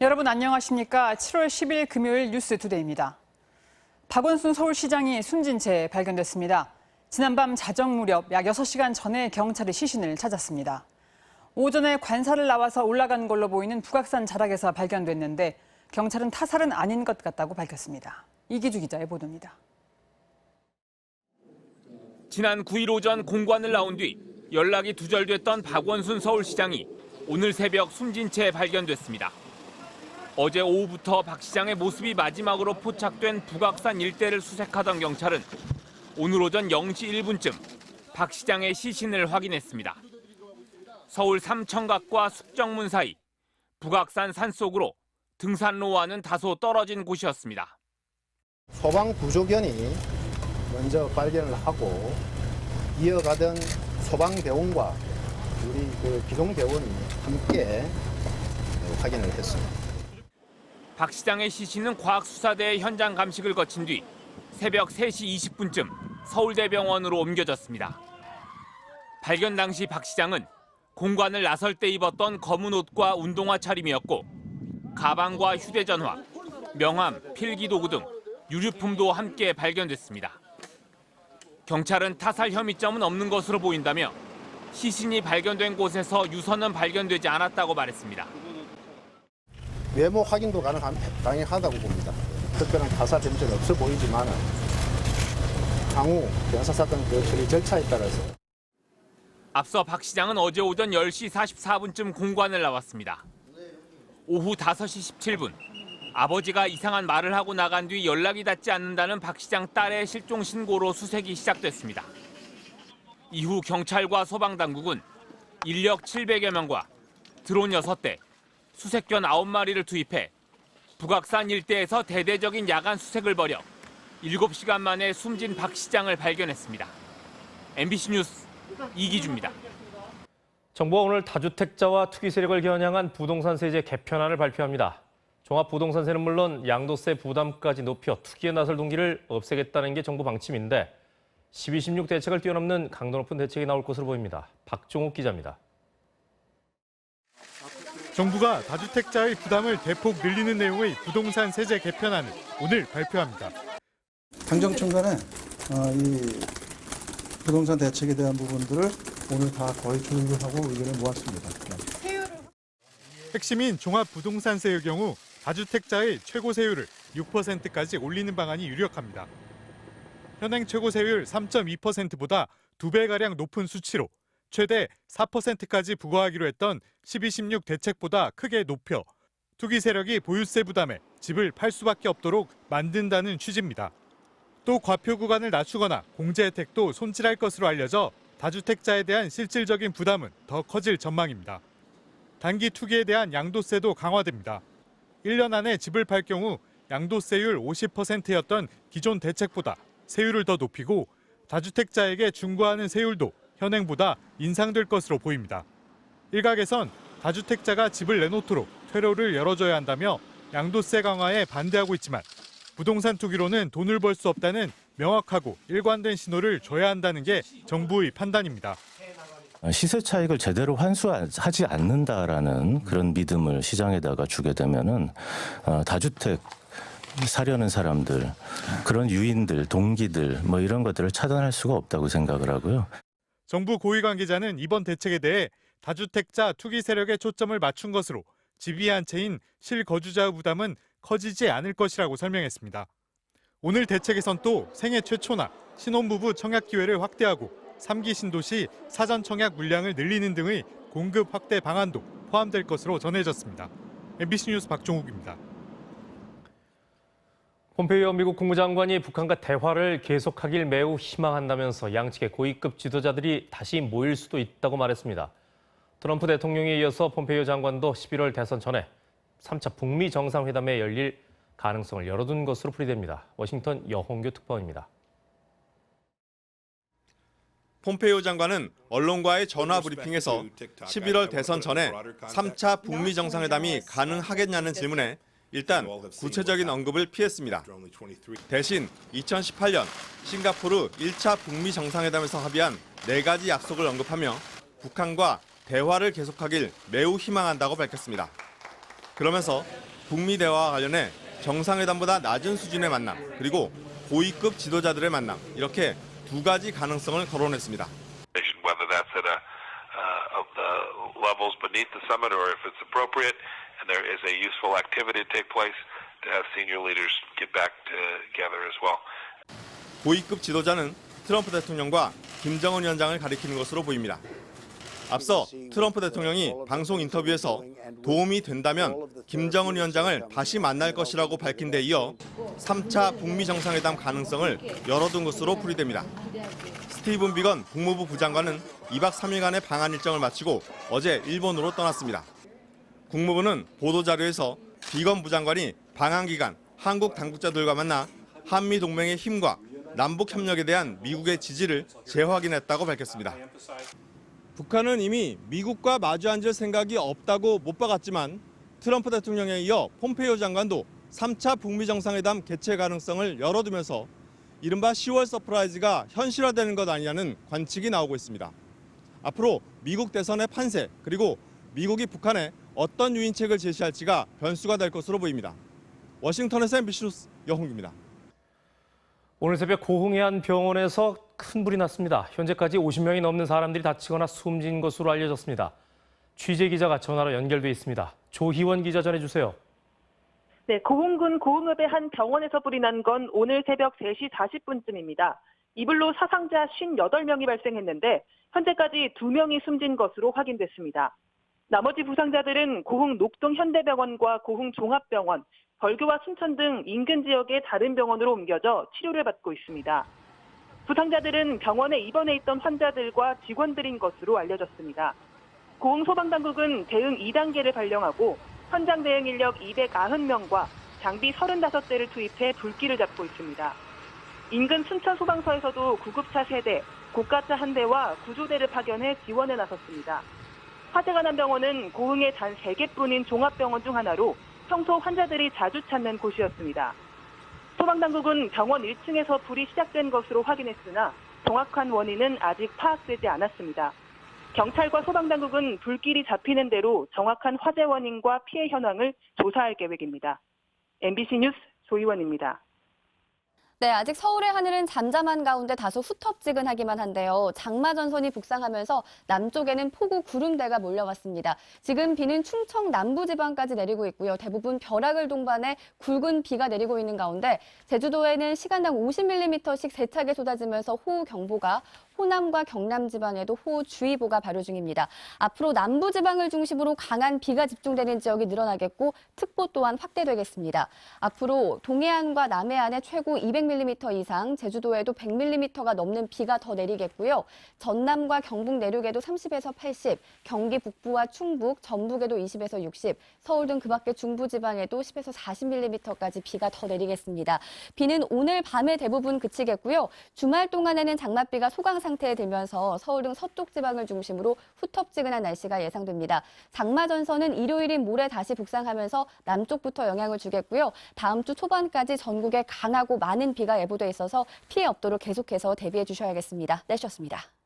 여러분 안녕하십니까? 7월 10일 금요일 뉴스투데이입니다. 박원순 서울시장이 숨진 채 발견됐습니다. 지난밤 자정 무렵 약 6시간 전에 경찰이 시신을 찾았습니다. 오전에 관사를 나와서 올라간 걸로 보이는 북악산 자락에서 발견됐는데 경찰은 타살은 아닌 것 같다고 밝혔습니다. 이기주 기자의 보도입니다. 지난 9일 오전 공관을 나온 뒤 연락이 두절됐던 박원순 서울시장이 오늘 새벽 숨진 채 발견됐습니다. 어제 오후부터 박 시장의 모습이 마지막으로 포착된 북악산 일대를 수색하던 경찰은 오늘 오전 0시 1분쯤 박 시장의 시신을 확인했습니다. 서울 삼청각과 숙정문 사이 북악산 산속으로 등산로와는 다소 떨어진 곳이었습니다. 소방 구조견이 먼저 발견을 하고 이어가던 소방대원과 우리 기동대원이 함께 확인을 했습니다. 박 시장의 시신은 과학수사대의 현장 감식을 거친 뒤 새벽 3시 20분쯤 서울대병원으로 옮겨졌습니다. 발견 당시 박 시장은 공관을 나설 때 입었던 검은 옷과 운동화 차림이었고 가방과 휴대전화, 명함, 필기도구 등 유류품도 함께 발견됐습니다. 경찰은 타살 혐의점은 없는 것으로 보인다며 시신이 발견된 곳에서 유서는 발견되지 않았다고 말했습니다. 외모 확인도 가능하다고 봅니다. 특별한 타살 혐의는 없어 보이지만 향후 형사사건 처리 절차에 따라서. 앞서 박 시장은 어제 오전 10시 44분쯤 공관을 나왔습니다. 오후 5시 17분 아버지가 이상한 말을 하고 나간 뒤 연락이 닿지 않는다는 박 시장 딸의 실종 신고로 수색이 시작됐습니다. 이후 경찰과 소방당국은 인력 700여 명과 드론 6대, 수색견 9마리를 투입해 북악산 일대에서 대대적인 야간 수색을 벌여 7시간 만에 숨진 박 시장을 발견했습니다. MBC 뉴스 이기주입니다. 정부가 오늘 다주택자와 투기 세력을 겨냥한 부동산 세제 개편안을 발표합니다. 종합부동산세는 물론 양도세 부담까지 높여 투기에 나설 동기를 없애겠다는 게 정부 방침인데 12.16 대책을 뛰어넘는 강도 높은 대책이 나올 것으로 보입니다. 박종욱 기자입니다. 정부가 다주택자의 부담을 대폭 늘리는 내용의 부동산 세제 개편안을 오늘 발표합니다. 행정청간에 이 부동산 대책에 대한 부분들을 오늘 다 거의 조율하고 의견을 모았습니다. 핵심인 종합부동산세의 경우 다주택자의 최고 세율을 6%까지 올리는 방안이 유력합니다. 현행 최고 세율 3.2%보다 2배가량 높은 수치로 최대 4%까지 부과하기로 했던 12.16 대책보다 크게 높여 투기 세력이 보유세 부담에 집을 팔 수밖에 없도록 만든다는 취지입니다. 또 과표 구간을 낮추거나 공제 혜택도 손질할 것으로 알려져 다주택자에 대한 실질적인 부담은 더 커질 전망입니다. 단기 투기에 대한 양도세도 강화됩니다. 1년 안에 집을 팔 경우 양도세율 50%였던 기존 대책보다 세율을 더 높이고 다주택자에게 중과하는 세율도 현행보다 인상될 것으로 보입니다. 일각에선 다주택자가 집을 내놓도록 퇴로를 열어줘야 한다며 양도세 강화에 반대하고 있지만 부동산 투기로는 돈을 벌 수 없다는 명확하고 일관된 신호를 줘야 한다는 게 정부의 판단입니다. 시세 차익을 제대로 환수하지 않는다라는 그런 믿음을 시장에다가 주게 되면은 다주택 사려는 사람들, 그런 유인들, 동기들 뭐 이런 것들을 차단할 수가 없다고 생각을 하고요. 정부 고위 관계자는 이번 대책에 대해 다주택자 투기 세력에 초점을 맞춘 것으로 집이 한 채인 실거주자의 부담은 커지지 않을 것이라고 설명했습니다. 오늘 대책에선 또 생애 최초나 신혼부부 청약 기회를 확대하고 3기 신도시 사전 청약 물량을 늘리는 등의 공급 확대 방안도 포함될 것으로 전해졌습니다. MBC 뉴스 박종욱입니다. 폼페이오 미국 국무장관이 북한과 대화를 계속하길 매우 희망한다면서 양측의 고위급 지도자들이 다시 모일 수도 있다고 말했습니다. 트럼프 대통령에 이어서 폼페이오 장관도 11월 대선 전에 3차 북미 정상회담에 열릴 가능성을 열어둔 것으로 풀이됩니다. 워싱턴 여홍규 특파원입니다. 폼페이오 장관은 언론과의 전화 브리핑에서 11월 대선 전에 3차 북미 정상회담이 가능하겠냐는 질문에 일단 구체적인 언급을 피했습니다. 대신 2018년 싱가포르 1차 북미 정상회담에서 합의한 4가지 약속을 언급하며 북한과 대화를 계속하길 매우 희망한다고 밝혔습니다. 그러면서 북미 대화와 관련해 정상회담보다 낮은 수준의 만남, 그리고 고위급 지도자들의 만남, 이렇게 두 가지 가능성을 거론했습니다. Whether that's at of the levels beneath the summit or if it's appropriate and there is a useful activity to take place to have senior leaders get back together as well. 고위급 지도자는 트럼프 대통령과 김정은 위원장을 가리키는 것으로 보입니다. 앞서 트럼프 대통령이 방송 인터뷰에서 도움이 된다면 김정은 위원장을 다시 만날 것이라고 밝힌 데 이어 3차 북미 정상회담 가능성을 열어둔 것으로 풀이됩니다. 스티븐 비건 국무부 부장관은 2박 3일간의 방한 일정을 마치고 어제 일본으로 떠났습니다. 국무부는 보도자료에서 비건 부장관이 방한 기간 한국 당국자들과 만나 한미 동맹의 힘과 남북 협력에 대한 미국의 지지를 재확인했다고 밝혔습니다. 북한은 이미 미국과 마주 앉을 생각이 없다고 못 박았지만 트럼프 대통령에 이어 폼페이오 장관도 3차 북미 정상회담 개최 가능성을 열어두면서 이른바 10월 서프라이즈가 현실화되는 것 아니냐는 관측이 나오고 있습니다. 앞으로 미국 대선의 판세, 그리고 미국이 북한에 어떤 유인책을 제시할지가 변수가 될 것으로 보입니다. 워싱턴에서 MBC 뉴스 여홍규입니다. 오늘 새벽 고흥의 한 병원에서 큰 불이 났습니다. 현재까지 50명이 넘는 사람들이 다치거나 숨진 것으로 알려졌습니다. 취재 기자가 전화로 연결돼 있습니다. 조희원 기자 전해주세요. 네, 고흥군 고흥읍의 한 병원에서 불이 난 건 오늘 새벽 3시 40분쯤입니다. 이 불로 사상자 58명이 발생했는데 현재까지 2명이 숨진 것으로 확인됐습니다. 나머지 부상자들은 고흥 녹동 현대병원과 고흥 종합병원, 벌교와 순천 등 인근 지역의 다른 병원으로 옮겨져 치료를 받고 있습니다. 부상자들은 병원에 입원해 있던 환자들과 직원들인 것으로 알려졌습니다. 고흥 소방당국은 대응 2단계를 발령하고 현장 대응 인력 290명과 장비 35대를 투입해 불길을 잡고 있습니다. 인근 순천 소방서에서도 구급차 3대, 고가차 1대와 구조대를 파견해 지원에 나섰습니다. 화재가 난 병원은 고흥의 단 3개뿐인 종합병원 중 하나로 평소 환자들이 자주 찾는 곳이었습니다. 소방당국은 병원 1층에서 불이 시작된 것으로 확인했으나 정확한 원인은 아직 파악되지 않았습니다. 경찰과 소방당국은 불길이 잡히는 대로 정확한 화재 원인과 피해 현황을 조사할 계획입니다. MBC 뉴스 조희원입니다. 네, 아직 서울의 하늘은 잠잠한 가운데 다소 후텁지근하기만 한데요. 장마 전선이 북상하면서 남쪽에는 폭우 구름대가 몰려왔습니다. 지금 비는 충청 남부지방까지 내리고 있고요. 대부분 벼락을 동반해 굵은 비가 내리고 있는 가운데 제주도에는 시간당 50mm씩 세차게 쏟아지면서 호우경보가, 호남과 경남 지방에도 호우주의보가 발효 중입니다. 앞으로 남부지방을 중심으로 강한 비가 집중되는 지역이 늘어나겠고 특보 또한 확대되겠습니다. 앞으로 동해안과 남해안에 최고 200mm 이상, 제주도에도 100mm가 넘는 비가 더 내리겠고요. 전남과 경북 내륙에도 30에서 80, 경기 북부와 충북, 전북에도 20에서 60, 서울 등 그 밖의 중부지방에도 10에서 40mm까지 비가 더 내리겠습니다. 비는 오늘 밤에 대부분 그치겠고요. 주말 동안에는 장맛비가 소강 상태에 들면서 서울 등 서쪽 지방을 중심으로 후텁지근한 날씨가 예상됩니다. 장마 전선은 일요일인 모레 다시 북상하면서 남쪽부터 영향을 주겠고요. 다음 주 초반까지 전국에 강하고 많은 비가 예보돼 있어서 피해 없도록 계속해서 대비해 주셔야겠습니다. 날씨였습니다.